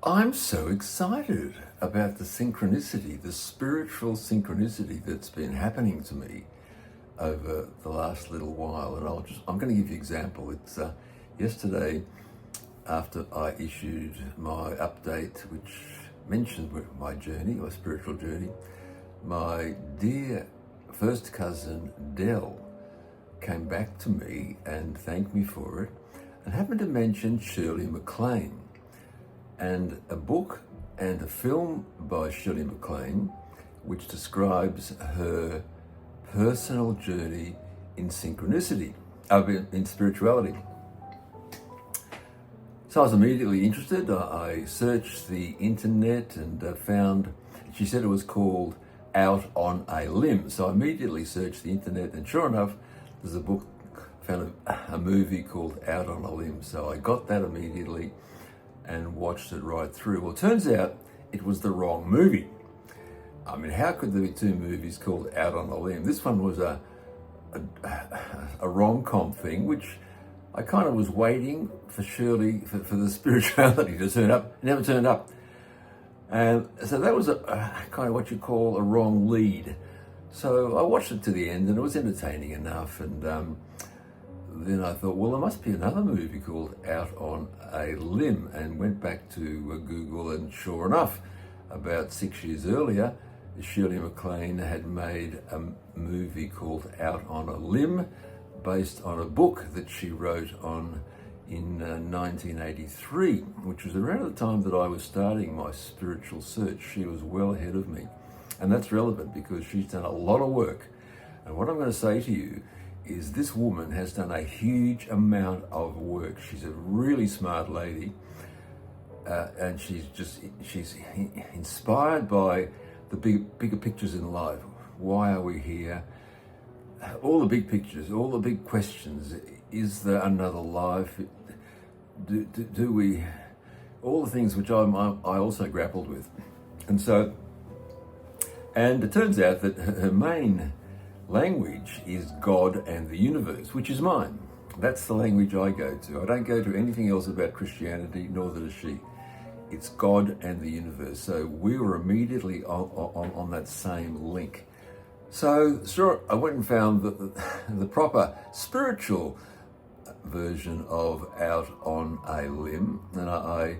I'm so excited about the synchronicity, the spiritual synchronicity that's been happening to me over the last little while. And I'm going to give you an example. It's yesterday, after I issued my update, which mentioned my journey, my spiritual journey, my dear first cousin Dell came back to me and thanked me for it, and happened to mention Shirley MacLainie and a book and a film by Shirley MacLainie which describes her personal journey in synchronicity, in spirituality. So I was immediately interested. I searched the internet and found, she said it was called Out on a Limb. So I immediately searched the internet, and sure enough, there's a book, found a movie called Out on a Limb. So I got that immediately and watched it right through. Well, it turns out it was the wrong movie. I mean, how could there be two movies called Out on a Limb? This one was a rom-com thing, which I kind of was waiting for Shirley, for the spirituality to turn up. It never turned up. And so that was a kind of what you call a wrong lead. So I watched it to the end, and it was entertaining enough. And then I thought, well, there must be another movie called Out on a Limb, and went back to Google, and sure enough, about 6 years earlier, Shirley MacLainie had made a movie called Out on a Limb, based on a book that she wrote in 1983, which was around the time that I was starting my spiritual search. She was well ahead of me. And that's relevant because she's done a lot of work. And what I'm going to say to you is this woman has done a huge amount of work. She's a really smart lady, and she's inspired by the bigger pictures in life. Why are we here? All the big pictures, all the big questions. Is there another life? Do we? All the things which I also grappled with. And it turns out that her main language is God and the universe, which is mine. That's the language I go to. I don't go to anything else about Christianity, nor does she. It's God and the universe. So we were immediately on that same link. So sure, I went and found the proper spiritual version of Out on a Limb, and I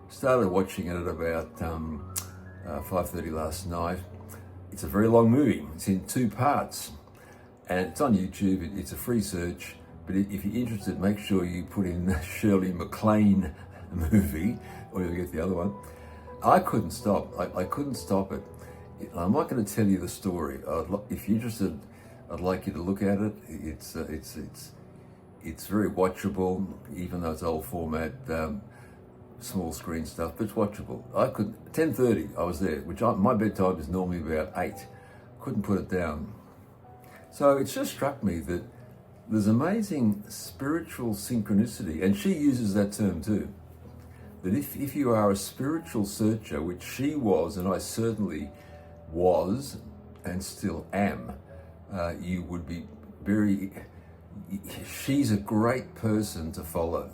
started watching it at about 5:30 last night. It's a very long movie. It's in 2 parts, and it's on YouTube. It's a free search, but if you're interested, make sure you put in Shirley MacLainie movie, or you'll get the other one. I couldn't stop. I couldn't stop it. I'm not going to tell you the story. If you're interested, I'd like you to look at it. It's very watchable, even though it's old format, small screen stuff, but it's watchable. 10:30 I was there, which my bedtime is normally about 8. Couldn't put it down. So it's just struck me that there's amazing spiritual synchronicity, and she uses that term too. That if you are a spiritual searcher, which she was, and I certainly was and still am, you would be she's a great person to follow.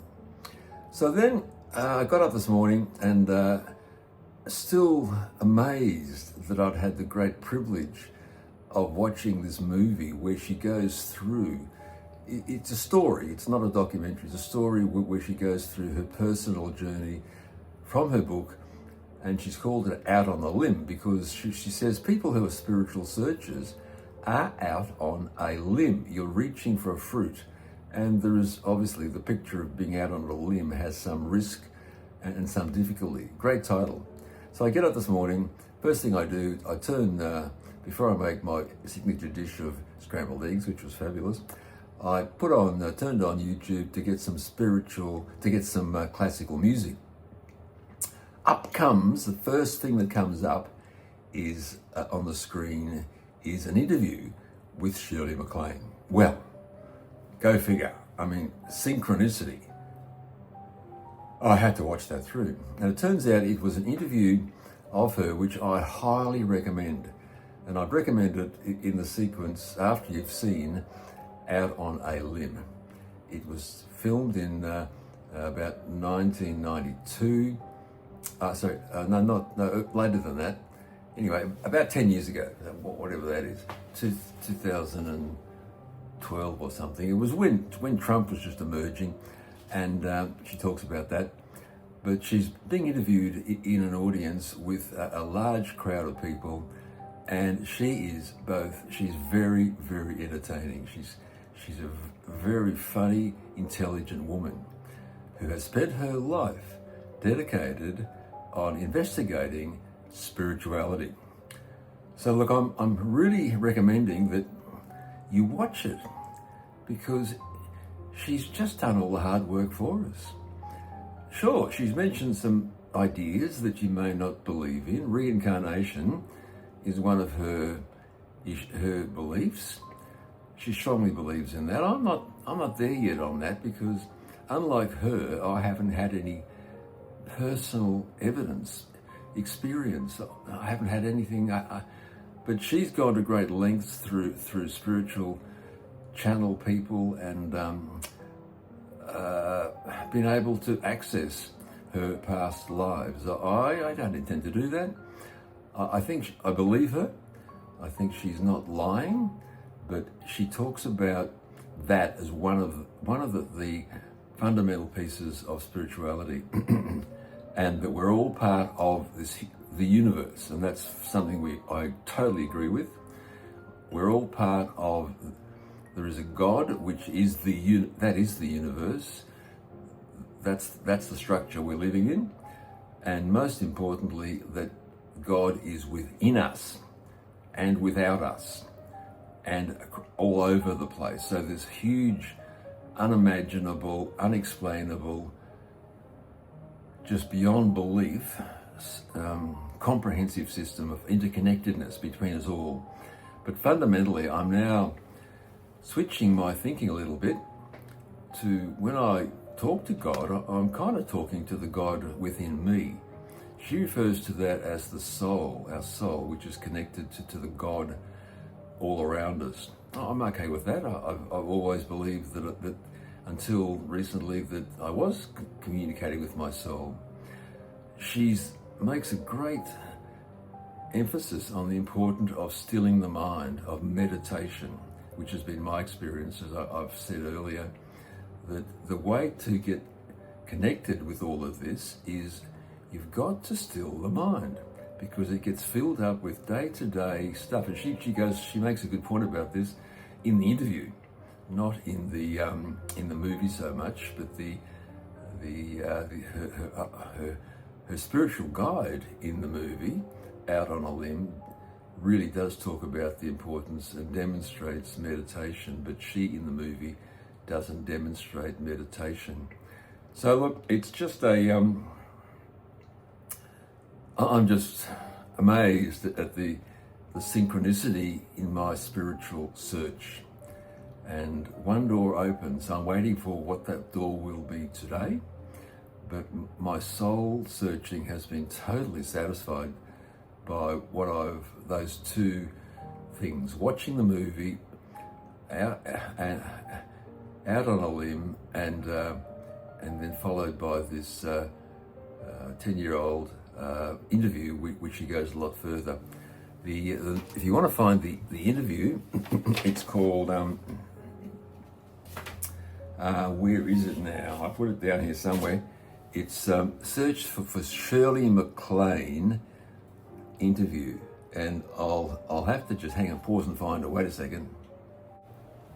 So then I got up this morning and still amazed that I'd had the great privilege of watching this movie where she goes through, it's a story, it's not a documentary, it's a story where she goes through her personal journey from her book, and she's called it Out on a Limb because she says people who are spiritual searchers are out on a limb. You're reaching for a fruit, and there is obviously the picture of being out on a limb has some risk and some difficulty. Great title. So I get up this morning, first thing I do, I turn, before I make my signature dish of scrambled eggs, which was fabulous, I turned on YouTube to get some classical music. Up comes, the first thing that comes up is on the screen is an interview with Shirley MacLainie. Well, go figure. I mean, synchronicity. I had to watch that through. And it turns out it was an interview of her, which I highly recommend. And I'd recommend it in the sequence after you've seen Out on a Limb. It was filmed in about 1992. later than that. Anyway, about 10 years ago, whatever that is, 2012 or something. It was when Trump was just emerging, and she talks about that. But she's being interviewed in an audience with a large crowd of people, and she's very, very entertaining. She's a very funny, intelligent woman who has spent her life dedicated on investigating spirituality. So look, I'm really recommending that you watch it, because she's just done all the hard work for us. Sure, she's mentioned some ideas that you may not believe in. Reincarnation is one of her beliefs. She strongly believes in that. I'm not there yet on that, because unlike her, I haven't had any personal experience. I haven't had anything. But she's gone to great lengths through spiritual channel people and been able to access her past lives. I don't intend to do that. I believe her. I think she's not lying, but she talks about that as one of the fundamental pieces of spirituality, and that we're all part of the universe, and that's something I totally agree with. We're all part of. There is a God, which is that is the universe. That's the structure we're living in, and most importantly, that God is within us and without us and all over the place. So this huge, unimaginable, unexplainable, just beyond belief, comprehensive system of interconnectedness between us all. But fundamentally, I'm now switching my thinking a little bit to, when I talk to God, I'm kind of talking to the God within me. She refers to that as the soul, our soul, which is connected to the God all around us. I'm okay with that. I've always believed that until recently, that I was communicating with my soul. She makes a great emphasis on the importance of stilling the mind, of meditation, which has been my experience, as I've said earlier, that the way to get connected with all of this is you've got to still the mind, because it gets filled up with day-to-day stuff. And she makes a good point about this in the interview, not in the movie so much, but her spiritual guide in the movie, Out on a Limb, really does talk about the importance and demonstrates meditation, but she in the movie doesn't demonstrate meditation. So look, it's just I'm just amazed at the synchronicity in my spiritual search. And one door opens. I'm waiting for what that door will be today, but my soul searching has been totally satisfied by those two things: watching the movie, out on a limb, and then followed by this 10-year-old interview, which he goes a lot further. If you want to find the interview, it's called where is it now? I put it down here somewhere. It's search for Shirley MacLainie interview, and I'll have to just hang on, pause and find it. Wait a second.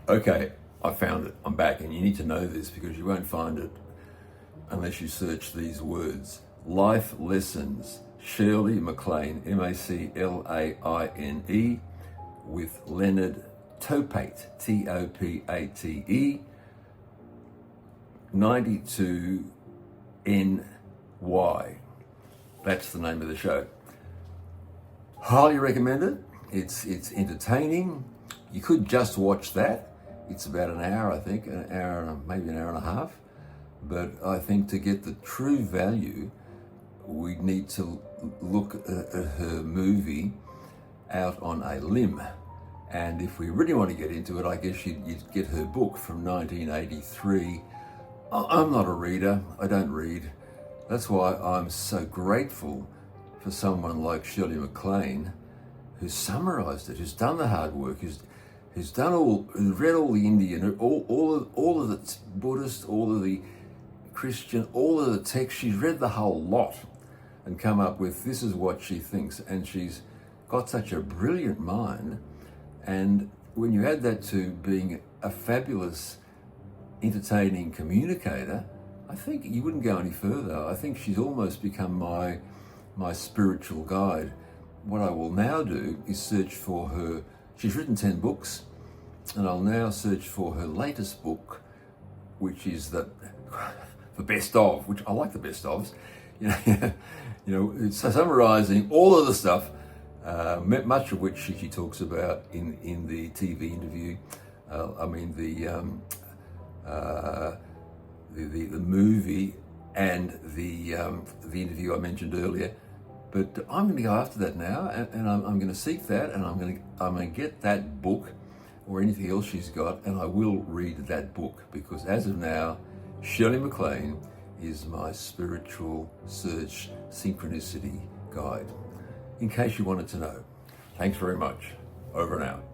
Okay, I found it. I'm back, and you need to know this, because you won't find it unless you search these words: Life Lessons, Shirley MacLainie, MacLaine, with Leonard Topate, Topate, 92NY. That's the name of the show. Highly recommend it. It's entertaining. You could just watch that. It's about an hour, I think, maybe an hour and a half. But I think to get the true value, we need to look at her movie, Out on a Limb. And if we really want to get into it, I guess you'd get her book from 1983. I'm not a reader. I don't read. That's why I'm so grateful for someone like Shirley MacLainie, who's summarised it, who's done the hard work, who's read all the Indian, all of the Buddhist, all of the Christian, all of the text. She's read the whole lot and come up with this is what she thinks. And she's got such a brilliant mind. And when you add that to being a fabulous, entertaining communicator, I think you wouldn't go any further. I think she's almost become my spiritual guide. What I will now do is search for her. She's written 10 books, and I'll now search for her latest book, which is the best of, which I like the best ofs. It's summarising all of the stuff, much of which she talks about in the TV interview. The movie and the interview I mentioned earlier. But I'm going to go after that now, and I'm going to seek that, and I'm going to get that book or anything else she's got, and I will read that book, because as of now, Shirley MacLainie is my spiritual search synchronicity guide. In case you wanted to know. Thanks very much. Over and out.